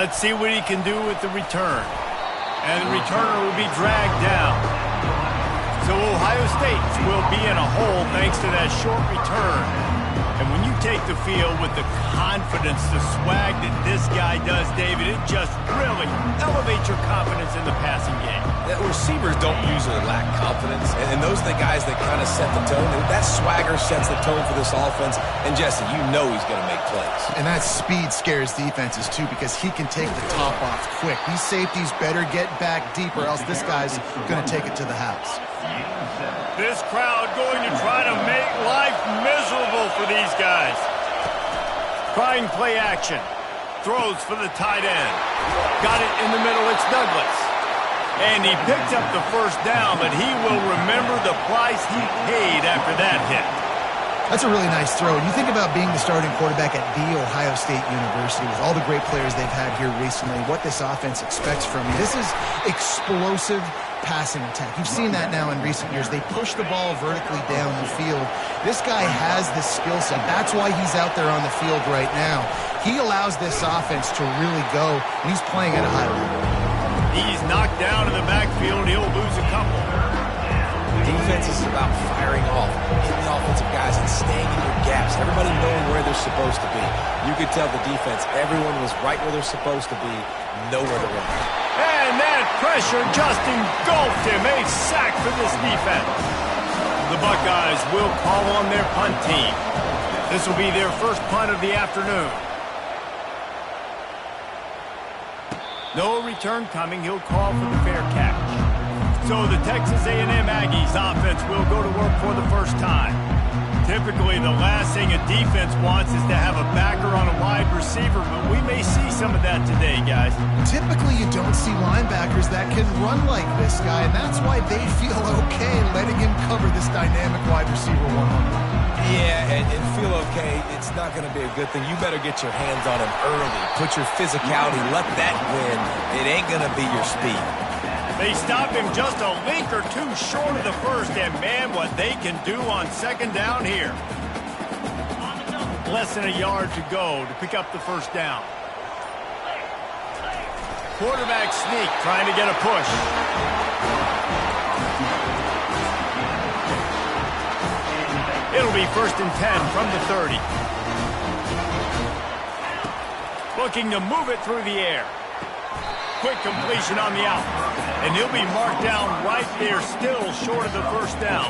Let's see what he can do with the return. And the returner will be dragged down. So Ohio State will be in a hole thanks to that short return. And when you take the field with the confidence, the swag that this guy does, David, it just really elevates your confidence in the passing game. The receivers don't usually lack confidence, and those are the guys that kind of set the tone. That swagger sets the tone for this offense, and Jesse, you know he's going to make plays. And that speed scares defenses, too, because he can take the top off quick. These safeties better get back deep, or else this guy's going to take it to the house. This crowd going to try to make life miserable for these guys. Trying play action. Throws for the tight end. Got it in the middle. It's Douglas. And he picked up the first down, but he will remember the price he paid after that hit. That's a really nice throw. And you think about being the starting quarterback at The Ohio State University with all the great players they've had here recently, what this offense expects from you. This is explosive passing attack. You've seen that now in recent years. They push the ball vertically down the field. This guy has this skill set. That's why he's out there on the field right now. He allows this offense to really go, and he's playing at a high level. He's knocked down in the backfield. He'll lose a couple. Defense is about firing off, hitting the offensive guys, and staying in your gaps. Everybody knowing where they're supposed to be. You could tell the defense, everyone was right where they're supposed to be, nowhere to run. And that pressure just engulfed him. A sack for this defense. The Buckeyes will call on their punt team. This will be their first punt of the afternoon. No return coming. He'll call for the fair catch. So the Texas A&M Aggies offense will go to work for the first time. Typically, the last thing a defense wants is to have a backer on a wide receiver, but we may see some of that today, guys. Typically, you don't see linebackers that can run like this guy, and that's why they feel okay letting him cover this dynamic wide receiver one-on-one. Yeah, and feel okay, it's not going to be a good thing. You better get your hands on him early. Put your physicality, let that win. It ain't going to be your speed. They stop him just a link or two short of the first, and man, what they can do on second down here. Less than a yard to go to pick up the first down. Quarterback sneak, trying to get a push. It'll be 1st and 10 from the 30. Looking to move it through the air. Quick completion on the out. And he'll be marked down right there, still short of the first down.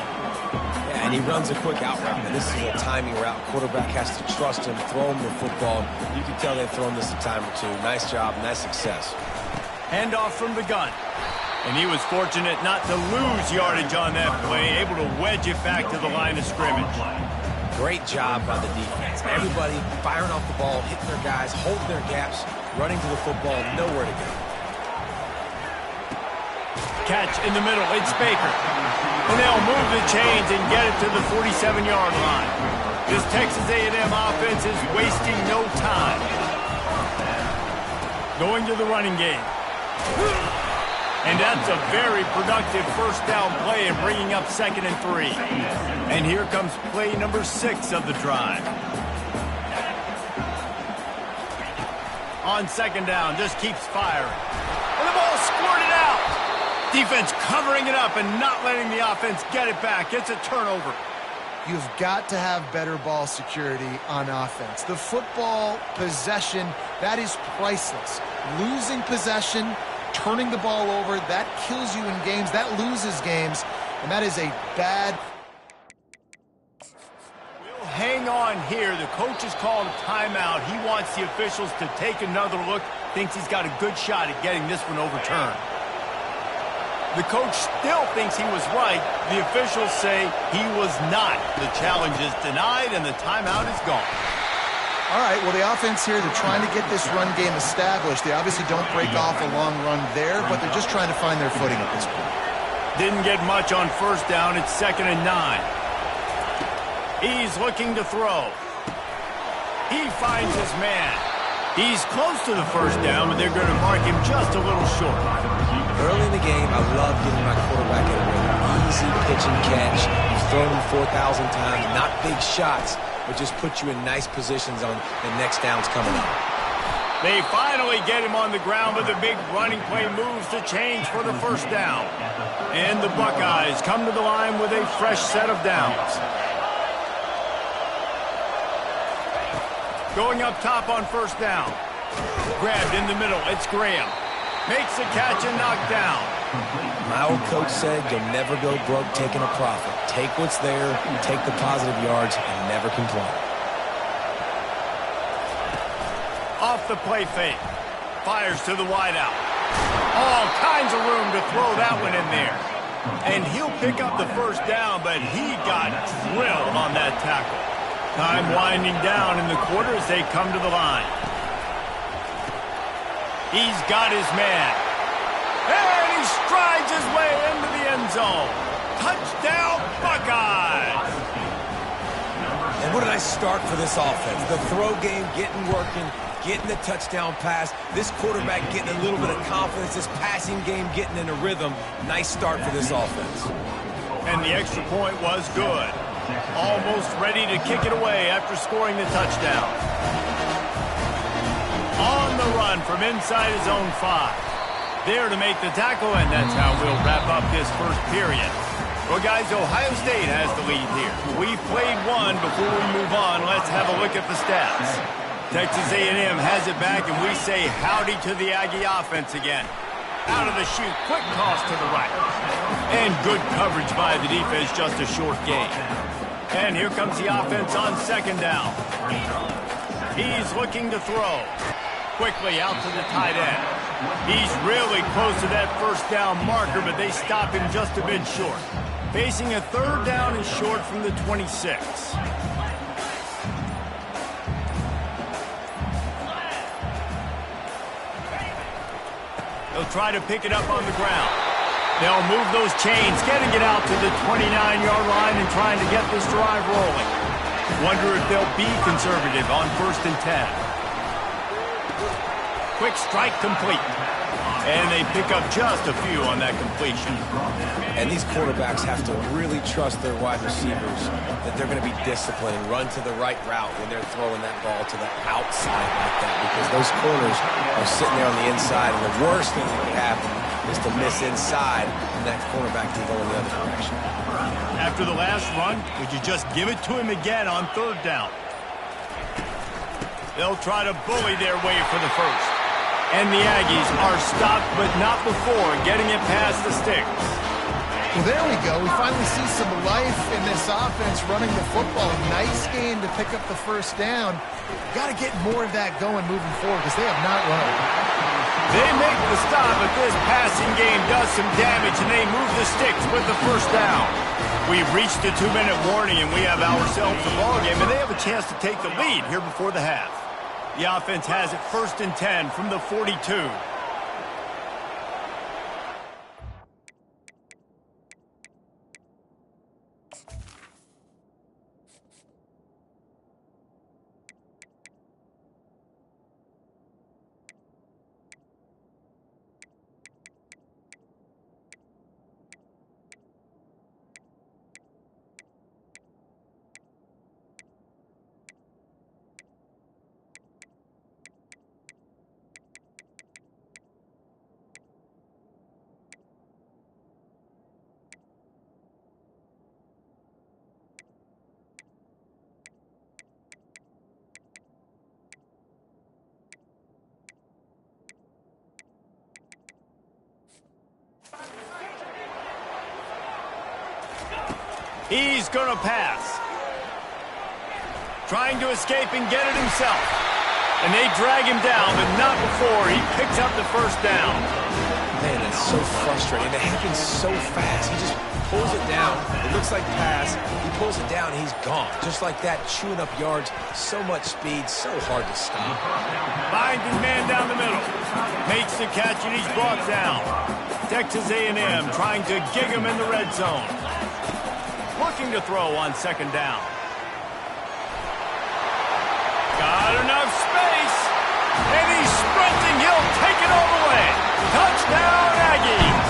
Yeah, and he runs a quick out route. And this is a timing route. Quarterback has to trust him, throw him the football. You can tell they've thrown this a time or two. Nice job, nice success. Handoff from the gun. And he was fortunate not to lose yardage on that play, able to wedge it back to the line of scrimmage. Great job by the defense. Everybody firing off the ball, hitting their guys, holding their gaps, running to the football, nowhere to go. Catch in the middle, it's Baker. And they'll move the chains and get it to the 47-yard line. This Texas A&M offense is wasting no time. Going to the running game. And that's a very productive first down play and bringing up 2nd and 3. And here comes play number 6 of the drive. On 2nd down, just keeps firing. And the ball squirted out. Defense covering it up and not letting the offense get it back. It's a turnover. You've got to have better ball security on offense. The football possession, that is priceless. Losing possession, turning the ball over, that kills you in games, that loses games, and that is a bad... We'll hang on here. The coach has called a timeout. He wants the officials to take another look, thinks he's got a good shot at getting this one overturned. The coach still thinks he was right. The officials say he was not. The challenge is denied, and the timeout is gone. All right, well, the offense here, they're trying to get this run game established. They obviously don't break off a long run there, but they're just trying to find their footing at this point. Didn't get much on first down. It's 2nd and 9. He's looking to throw. He finds his man. He's close to the first down, but they're going to mark him just a little short. Early in the game, I love getting my quarterback in a really easy pitch and catch. You've thrown him 4,000 times, not big shots, but just put you in nice positions on the next downs coming up. They finally get him on the ground, but the big running play moves to change for the first down. And the Buckeyes come to the line with a fresh set of downs. Going up top on first down. Grabbed in the middle. It's Graham. Makes the catch and knocked down. My old coach said you'll never go broke taking a profit. Take what's there, take the positive yards, and never complain. Off the play fake. Fires to the wideout. All kinds of room to throw that one in there. And he'll pick up the first down, but he got drilled on that tackle. Time winding down in the quarter as they come to the line. He's got his man. And he strides his way into the end zone. Touchdown, Buckeyes! And what a nice start for this offense. The throw game getting working, getting the touchdown pass. This quarterback getting a little bit of confidence. This passing game getting in a rhythm. Nice start for this offense. And the extra point was good. Almost ready to kick it away after scoring the touchdown. On the run from inside his own 5. There to make the tackle, and that's how we'll wrap up this first period. Well, guys, Ohio State has the lead here. We've played one. Before we move on, let's have a look at the stats. Texas A&M has it back, and we say howdy to the Aggie offense again. Out of the chute, quick toss to the right. And good coverage by the defense, just a short gain. And here comes the offense on second down. He's looking to throw. Quickly out to the tight end. He's really close to that first down marker, but they stop him just a bit short. Facing a third down and short from the 26. They'll try to pick it up on the ground. They'll move those chains, getting it out to the 29-yard line and trying to get this drive rolling. Wonder if they'll be conservative on 1st and 10. Quick strike complete. And they pick up just a few on that completion. And these quarterbacks have to really trust their wide receivers that they're going to be disciplined and run to the right route when they're throwing that ball to the outside like that, because those corners are sitting there on the inside, and the worst thing that could happen is to miss inside and that cornerback can go in the other direction. After the last run, would you just give it to him again on third down? They'll try to bully their way for the first. And the Aggies are stopped, but not before getting it past the sticks. Well, there we go. We finally see some life in this offense running the football. Nice game to pick up the first down. Got to get more of that going moving forward because they have not run. They make the stop, but this passing game does some damage, and they move the sticks with the first down. We've reached a 2-minute warning, and we have ourselves a ball game, and they have a chance to take the lead here before the half. The offense has it 1st and 10 from the 42. He's going to pass. Trying to escape and get it himself. And they drag him down, but not before he picks up the first down. Man, it's so frustrating. It happens so fast. He just pulls it down. It looks like pass. He pulls it down, he's gone. Just like that, chewing up yards. So much speed, so hard to stop. Finds his man down the middle. Makes the catch, and he's brought down. Texas A&M trying to gig him in the red zone. Looking to throw on second down. Got enough space. And he's sprinting. He'll take it all the way. Touchdown, Aggies.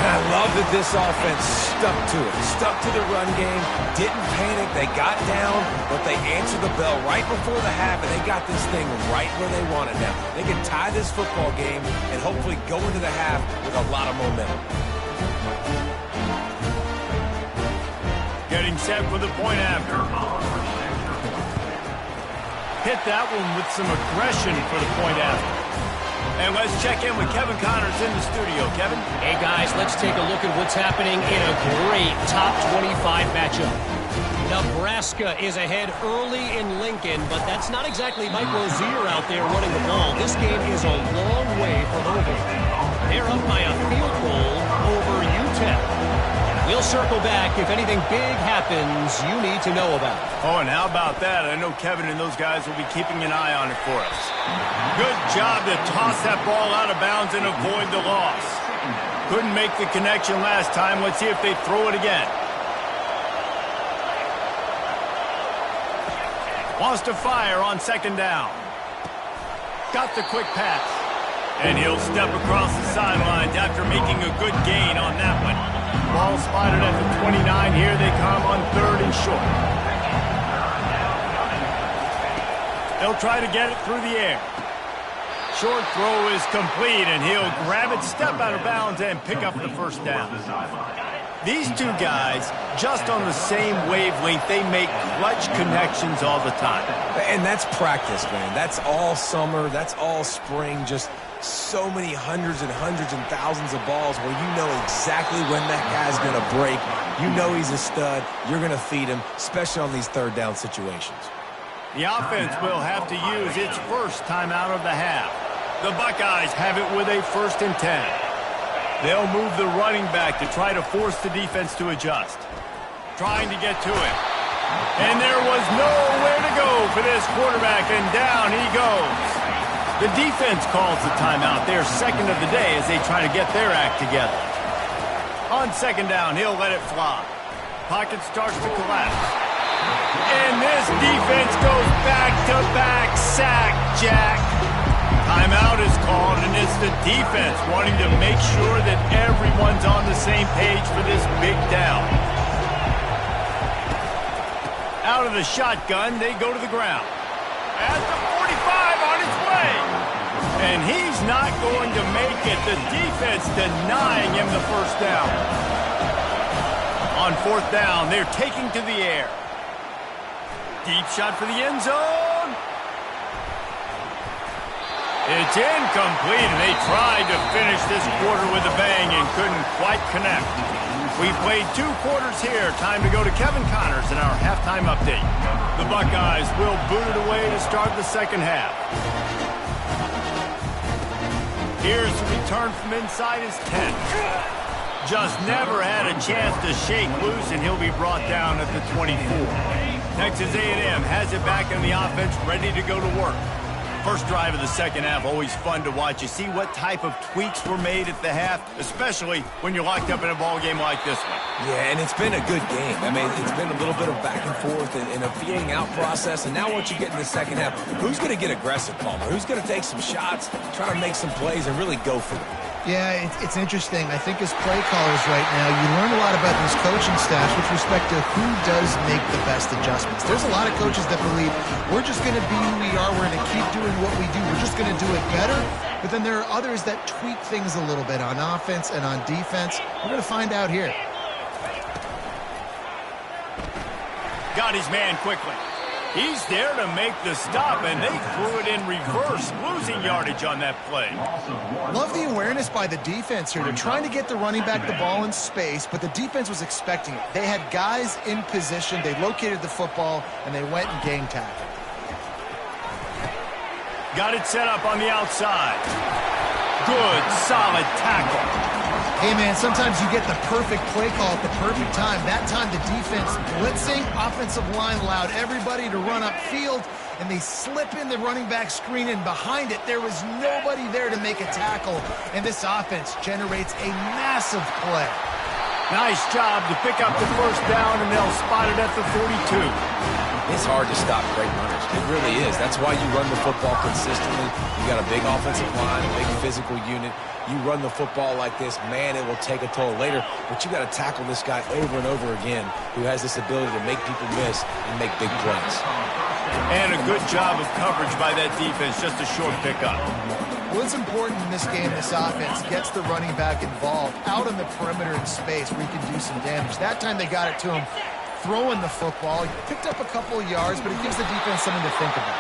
And I love that this offense stuck to it, stuck to the run game, didn't panic. They got down, but they answered the bell right before the half, and they got this thing right where they want it now. They can tie this football game and hopefully go into the half with a lot of momentum. Getting set for the point after. Hit that one with some aggression for the point after. And let's check in with Kevin Connors in the studio. Kevin? Hey, guys, let's take a look at what's happening in a great top 25 matchup. Nebraska is ahead early in Lincoln, but that's not exactly Mike Rozier out there running the ball. This game is a long way from over. They're up by a field goal over UTEP. We'll circle back if anything big happens you need to know about. Oh, and how about that? I know Kevin and those guys will be keeping an eye on it for us. Good job to toss that ball out of bounds and avoid the loss. Couldn't make the connection last time. Let's see if they throw it again. Wants to fire on second down. Got the quick pass. And he'll step across the sidelines after making a good gain on that one. Ball spotted at the 29. Here they come on 3rd and short. They'll try to get it through the air. Short throw is complete, and he'll grab it, step out of bounds, and pick up the first down. These two guys, just on the same wavelength, they make clutch connections all the time. And that's practice, man. That's all summer. That's all spring. Just so many hundreds and thousands of balls where you know exactly when that guy's going to break. You know he's a stud. You're going to feed him, especially on these 3rd down situations. The offense will have to use its first timeout of the half. The Buckeyes have it with a 1st and 10. They'll move the running back to try to force the defense to adjust. Trying to get to it. And there was nowhere to go for this quarterback, and down he goes. The defense calls the timeout. They're 2nd of the day as they try to get their act together. On 2nd down, he'll let it fly. Pocket starts to collapse. And this defense goes back-to-back sack, Jack. Timeout is called, and it's the defense wanting to make sure that everyone's on the same page for this big down. Out of the shotgun, they go to the ground. At the 45 on its way. And he's not going to make it. The defense denying him the first down. On 4th down, they're taking to the air. Deep shot for the end zone. It's incomplete, and they tried to finish this quarter with a bang and couldn't quite connect. We played 2 quarters here. Time to go to Kevin Connors in our halftime update. The Buckeyes will boot it away to start the 2nd half. Here's the return from inside his 10. Just never had a chance to shake loose, and he'll be brought down at the 24. Texas A&M has it back in the offense, ready to go to work. First drive of the 2nd half, always fun to watch. You see what type of tweaks were made at the half, especially when you're locked up in a ball game like this one. Yeah, and it's been a good game. I mean, it's been a little bit of back and forth and a feeling out process. And now once you get in the 2nd half, who's going to get aggressive, Palmer? Who's going to take some shots, try to make some plays, and really go for them? Yeah, it's interesting. I think as play callers right now, you learn a lot about these coaching staffs with respect to who does make the best adjustments. There's a lot of coaches that believe we're just going to be who we are. We're going to keep doing what we do. We're just going to do it better. But then there are others that tweak things a little bit on offense and on defense. We're going to find out here. Got his man quickly. He's there to make the stop, and they threw it in reverse, losing yardage on that play. Love the awareness by the defense here. They're trying to get the running back the ball in space, but the defense was expecting it. They had guys in position. They located the football, and they went and gang tackled. Got it set up on the outside. Good, solid tackle. Hey, man, sometimes you get the perfect play call at the perfect time. That time the defense blitzing, offensive line allowed everybody to run upfield, and they slip in the running back screen, and behind it there was nobody there to make a tackle, and this offense generates a massive play. Nice job to pick up the first down, and they'll spot it at the 42. It's hard to stop great runners. It really is. That's why you run the football consistently. You got a big offensive line, a big physical unit. You run the football like this, man, it will take a toll later. But you got to tackle this guy over and over again who has this ability to make people miss and make big plays. And a good job of coverage by that defense, just a short pickup. Well, it's important in this game, this offense gets the running back involved out on the perimeter in space where he can do some damage. That time they got it to him throwing the football. He picked up a couple of yards, but it gives the defense something to think about.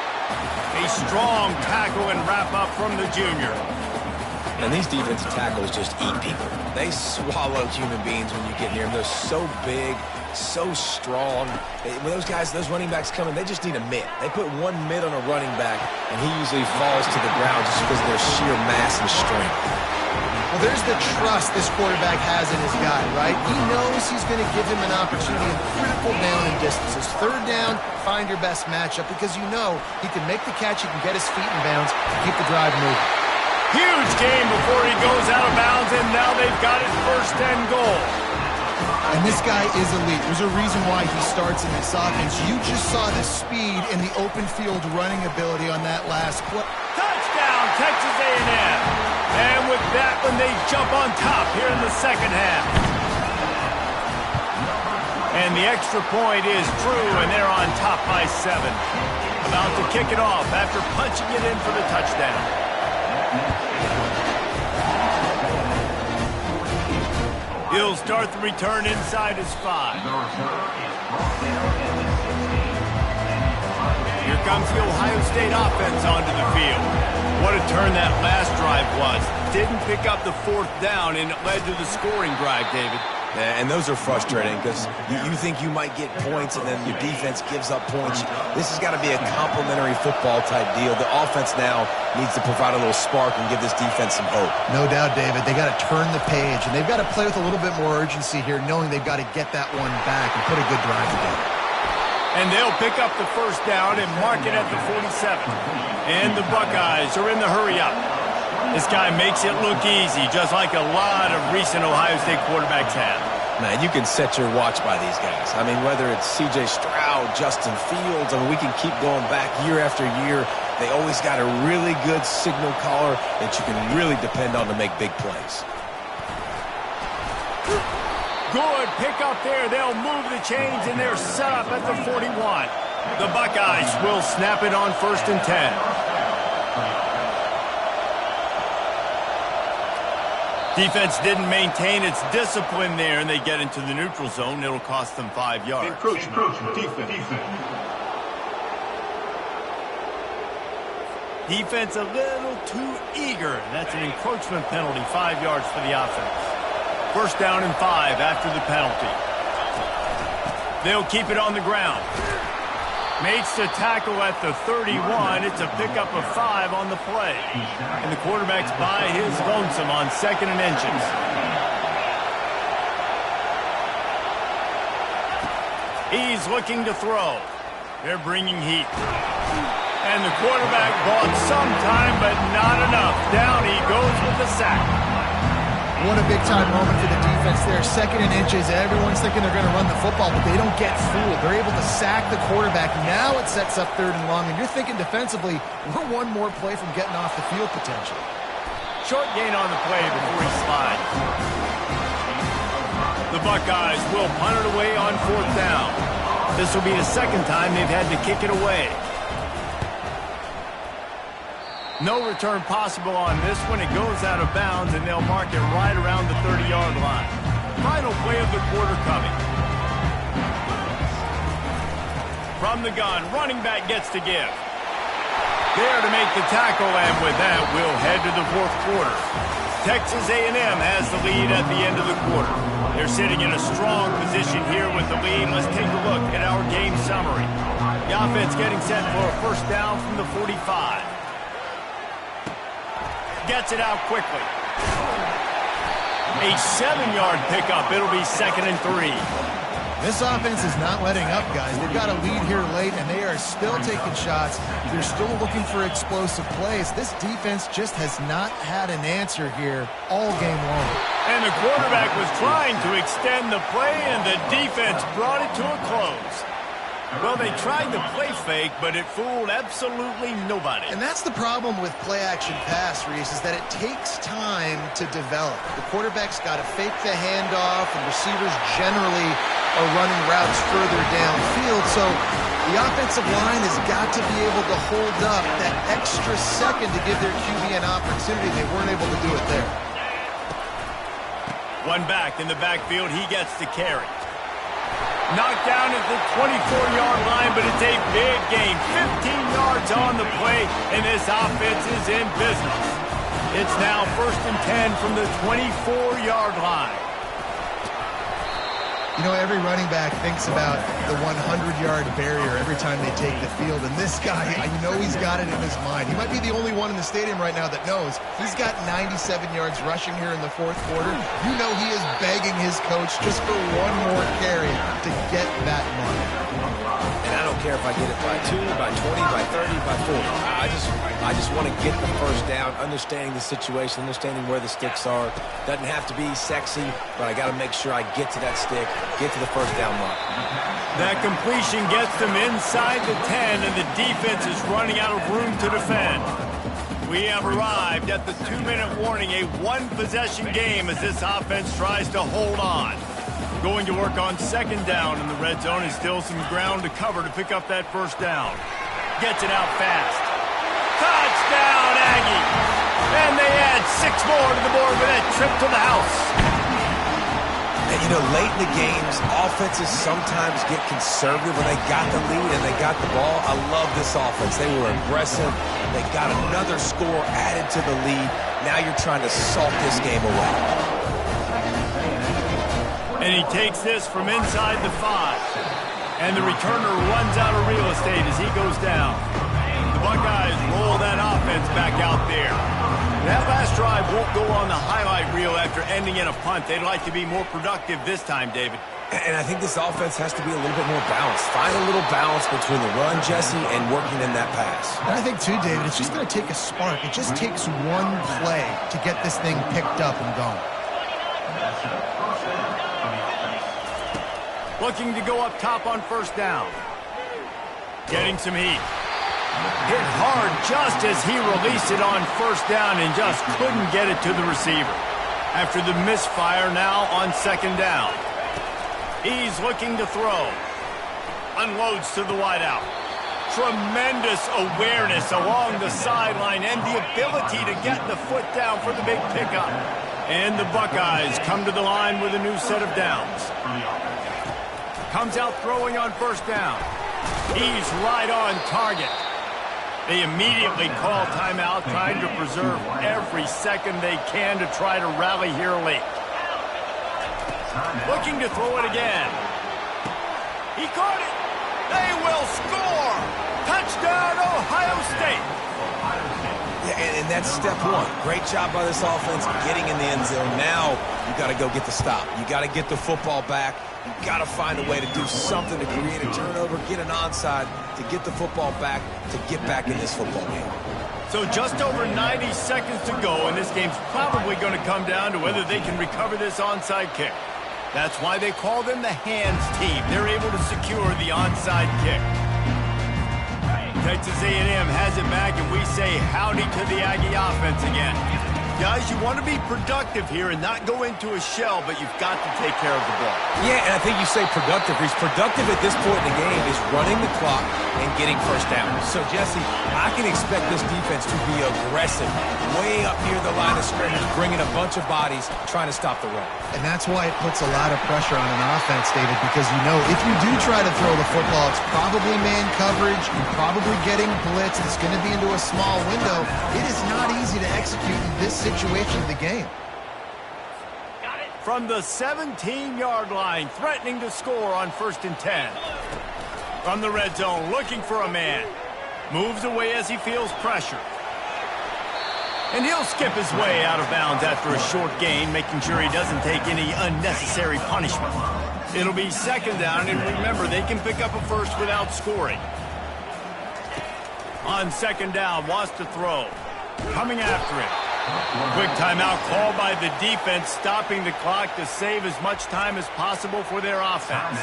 A strong tackle and wrap-up from the junior. And these defensive tackles just eat people. They swallow human beings when you get near them. They're so big, so strong. When those guys, those running backs come in, they just need a mitt. They put one mitt on a running back, and he usually falls to the ground just because of their sheer mass and strength. Well, there's the trust this quarterback has in his guy, right? He knows he's going to give him an opportunity in critical down and distances. Third down, find your best matchup because you know he can make the catch, he can get his feet in bounds, keep the drive moving. Huge game before he goes out of bounds, and now they've got it 1st and goal. And this guy is elite. There's a reason why he starts in this offense. You just saw the speed and the open field running ability on that last play. Touchdown, Texas A&M. And with that one, they jump on top here in the second half. And the extra point is true, and they're on top by 7. About to kick it off after punching it in for the touchdown. He'll start the return inside his 5. Here comes the Ohio State offense onto the field. What a turn that last drive was. Didn't pick up the 4th down, and it led to the scoring drive, David. Yeah, and those are frustrating because you think you might get points and then your defense gives up points. This has got to be a complementary football type deal. The offense now needs to provide a little spark and give this defense some hope. No doubt, David. They got to turn the page, and they've got to play with a little bit more urgency here, knowing they've got to get that one back and put a good drive together. And they'll pick up the 1st down and mark it at the 47. And the Buckeyes are in the hurry-up. This guy makes it look easy, just like a lot of recent Ohio State quarterbacks have. Man, you can set your watch by these guys. I mean, whether it's C.J. Stroud, Justin Fields, I mean, we can keep going back year after year. They always got a really good signal caller that you can really depend on to make big plays. Good pick up there. They'll move the chains, and they're set up at the 41. The Buckeyes will snap it on 1st and 10. Defense didn't maintain its discipline there, and they get into the neutral zone. It'll cost them 5 yards. Encroachment. Defense. Defense a little too eager. That's an encroachment penalty, 5 yards for the offense. 1st down and 5 after the penalty. They'll keep it on the ground. Makes the tackle at the 31. It's a pickup of 5 on the play. And the quarterback's by his lonesome on 2nd and inches. He's looking to throw. They're bringing heat. And the quarterback bought some time, but not enough. Down he goes with the sack. What a big-time moment for the defense there. 2nd and inches. Everyone's thinking they're going to run the football, but they don't get fooled. They're able to sack the quarterback. Now it sets up 3rd and long, and you're thinking defensively, we're one more play from getting off the field potentially. Short gain on the play before he slides. The Buckeyes will punt it away on 4th down. This will be the 2nd time they've had to kick it away. No return possible on this one. It goes out of bounds, and they'll mark it right around the 30-yard line. Final play of the quarter coming. From the gun, running back gets to give. There to make the tackle, and with that, we'll head to the 4th quarter. Texas A&M has the lead at the end of the quarter. They're sitting in a strong position here with the lead. Let's take a look at our game summary. The offense getting set for a 1st down from the 45. Gets it out quickly. A 7-yard pickup. It'll be 2nd and 3. This offense is not letting up, guys. They've got a lead here late, and they are still taking shots. They're still looking for explosive plays. This defense just has not had an answer here all game long. And the quarterback was trying to extend the play, and the defense brought it to a close. Well, they tried to play fake, but it fooled absolutely nobody. And that's the problem with play-action pass, Reese, is that it takes time to develop. The quarterback's got to fake the handoff, and receivers generally are running routes further downfield. So the offensive line has got to be able to hold up that extra second to give their QB an opportunity. They weren't able to do it there. One back in the backfield, he gets the carry. Knocked down at the 24-yard line, but it's a big gain. 15 yards on the play, and this offense is in business. It's now 1st and 10 from the 24-yard line. You know, every running back thinks about the 100-yard barrier every time they take the field. And this guy, I know he's got it in his mind. He might be the only one in the stadium right now that knows he's got 97 yards rushing here in the 4th quarter. You know he is begging his coach just for one more carry to get that mark. And I don't care if I get it by 2, by 20, by 30, by 40. I just want to get the first down, understanding the situation, understanding where the sticks are. Doesn't have to be sexy, but I got to make sure I get to that stick, get to the first down mark. That completion gets them inside the 10, and the defense is running out of room to defend. We have arrived at the 2-minute warning, a one-possession game as this offense tries to hold on. Going to work on 2nd down in the red zone, and still some ground to cover to pick up that first down. Gets it out fast. Touchdown, Aggie! And they add 6 more to the board with that trip to the house. And, you know, late in the games, offenses sometimes get conservative when they got the lead and they got the ball. I love this offense. They were aggressive. They got another score added to the lead. Now you're trying to salt this game away. And he takes this from inside the 5. And the returner runs out of real estate as he goes down. The Buckeyes roll that offense back out there. That last drive won't go on the highlight reel after ending in a punt. They'd like to be more productive this time, David. And I think this offense has to be a little bit more balanced. Find a little balance between the run, Jesse, and working in that pass. And I think, too, David, it's just going to take a spark. It just takes one play to get this thing picked up and going. Looking to go up top on 1st down. Getting some heat. Hit hard just as he released it on 1st down and just couldn't get it to the receiver. After the misfire now on 2nd down. He's looking to throw. Unloads to the wideout. Tremendous awareness along the sideline and the ability to get the foot down for the big pickup. And the Buckeyes come to the line with a new set of downs. Comes out throwing on 1st down. He's right on target. They immediately call timeout, trying to preserve every second they can to try to rally here late. Looking to throw it again. He caught it. They will score. Touchdown, Ohio State. Yeah, and that's step one. Great job by this offense getting in the end zone. Now you got to go get the stop. You got to get the football back. You got to find a way to do something to create a turnover, get an onside, to get the football back, to get back in this football game. So just over 90 seconds to go, and this game's probably going to come down to whether they can recover this onside kick. That's why they call them the hands team. They're able to secure the onside kick. Texas A&M has it back, and we say howdy to the Aggie offense again. Guys, you want to be productive here and not go into a shell, but you've got to take care of the ball. Yeah, and I think you say productive. He's productive at this point in the game is running the clock and getting 1st down. So, Jesse, I can expect this defense to be aggressive, way up near the line of scrimmage, bringing a bunch of bodies, trying to stop the run. And that's why it puts a lot of pressure on an offense, David, because you know if you do try to throw the football, it's probably man coverage, you're probably getting blitzed, it's going to be into a small window. It is not easy to execute in this situation of the game. From the 17-yard line, threatening to score on 1st and 10. From the red zone, looking for a man. Moves away as he feels pressure. And he'll skip his way out of bounds after a short gain, making sure he doesn't take any unnecessary punishment. It'll be 2nd down, and remember, they can pick up a first without scoring. On 2nd down, wants to throw. Coming after it. Quick timeout called by the defense, stopping the clock to save as much time as possible for their offense.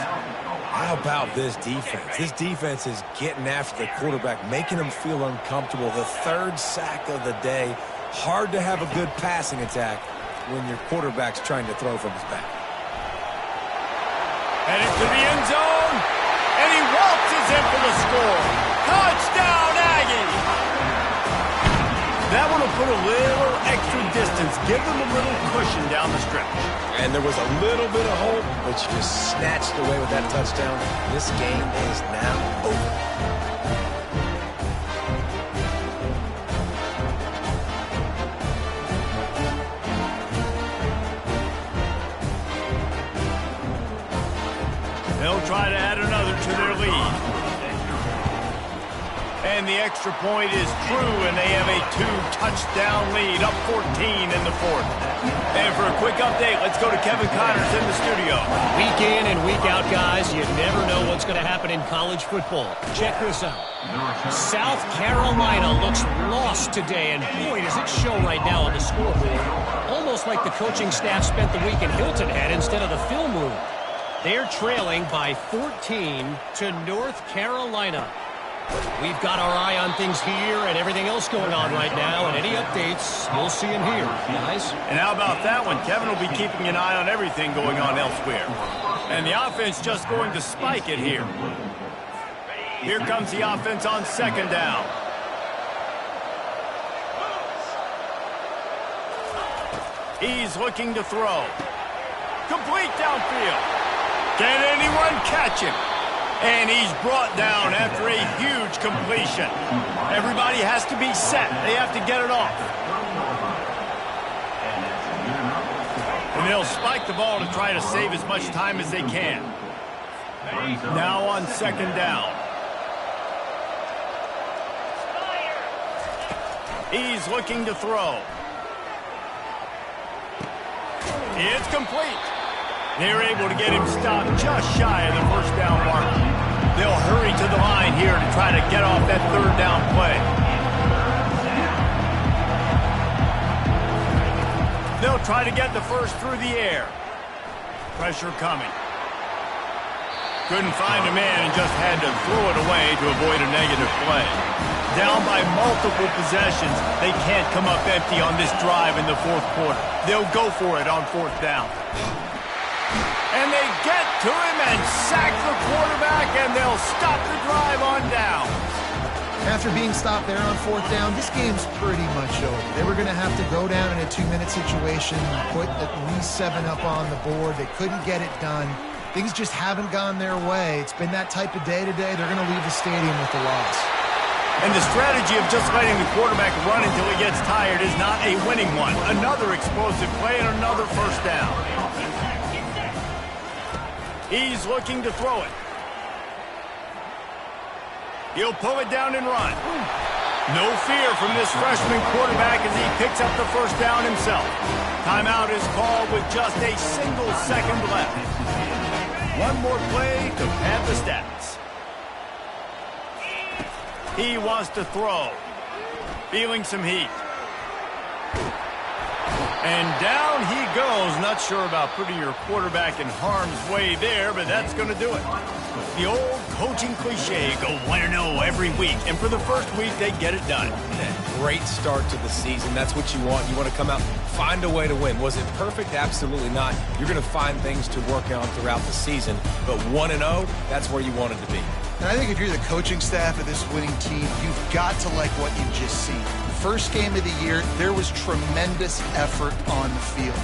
How about this defense? This defense is getting after the quarterback, making him feel uncomfortable. The third sack of the day. Hard to have a good passing attack when your quarterback's trying to throw from his back. And into the end zone, and he waltzes in for the score. Touchdown, Aggie! That one will put a little extra distance, give them a little cushion down the stretch. And there was a little bit of hope, but you just snatched away with that touchdown. This game is now over. They'll try to add another to their lead. And the extra point is true, and they have a 2-touchdown lead, up 14 in the fourth. And for a quick update, let's go to Kevin Connors in the studio. Week in and week out, guys, you never know what's going to happen in college football. Check this out. South Carolina looks lost today, and boy, does it show right now on the scoreboard. Almost like the coaching staff spent the week in Hilton Head instead of the film room. They're trailing by 14 to North Carolina. We've got our eye on things here and everything else going on right now, and any updates, you'll see them here, guys. And how about that one? Kevin will be keeping an eye on everything going on elsewhere. And the offense just going to spike it here. Here comes the offense on second down. He's looking to throw. Complete downfield. Can anyone catch him? And he's brought down after a huge completion. Everybody has to be set. They have to get it off. And they'll spike the ball to try to save as much time as they can. Now on second down. He's looking to throw. It's complete. They're able to get him stopped just shy of the first down mark. They'll hurry to the line here to try to get off that third down play. They'll try to get the first through the air. Pressure coming. Couldn't find a man and just had to throw it away to avoid a negative play. Down by multiple possessions, they can't come up empty on this drive in the fourth quarter. They'll go for it on fourth down. And they get to him and sack the quarterback, and they'll stop the drive on down. After being stopped there on fourth down, this game's pretty much over. They were going to have to go down in a 2-minute situation, put at least 7 up on the board. They couldn't get it done. Things just haven't gone their way. It's been that type of day today. They're going to leave the stadium with the loss. And the strategy of just letting the quarterback run until he gets tired is not a winning one. Another explosive play and another first down. He's looking to throw it. He'll pull it down and run. No fear from this freshman quarterback as he picks up the first down himself. Timeout is called with just a single second left. One more play to pad the stats. He wants to throw. Feeling some heat. And down he goes. Not sure about putting your quarterback in harm's way there, but that's going to do it. The old coaching cliche, go 1-0 every week. And for the first week, they get it done. Great start to the season. That's what you want. You want to come out, find a way to win. Was it perfect? Absolutely not. You're going to find things to work on throughout the season. But 1-0, that's where you want it to be. And I think if you're the coaching staff of this winning team, you've got to like what you've just seen. First game of the year, there was tremendous effort on the field.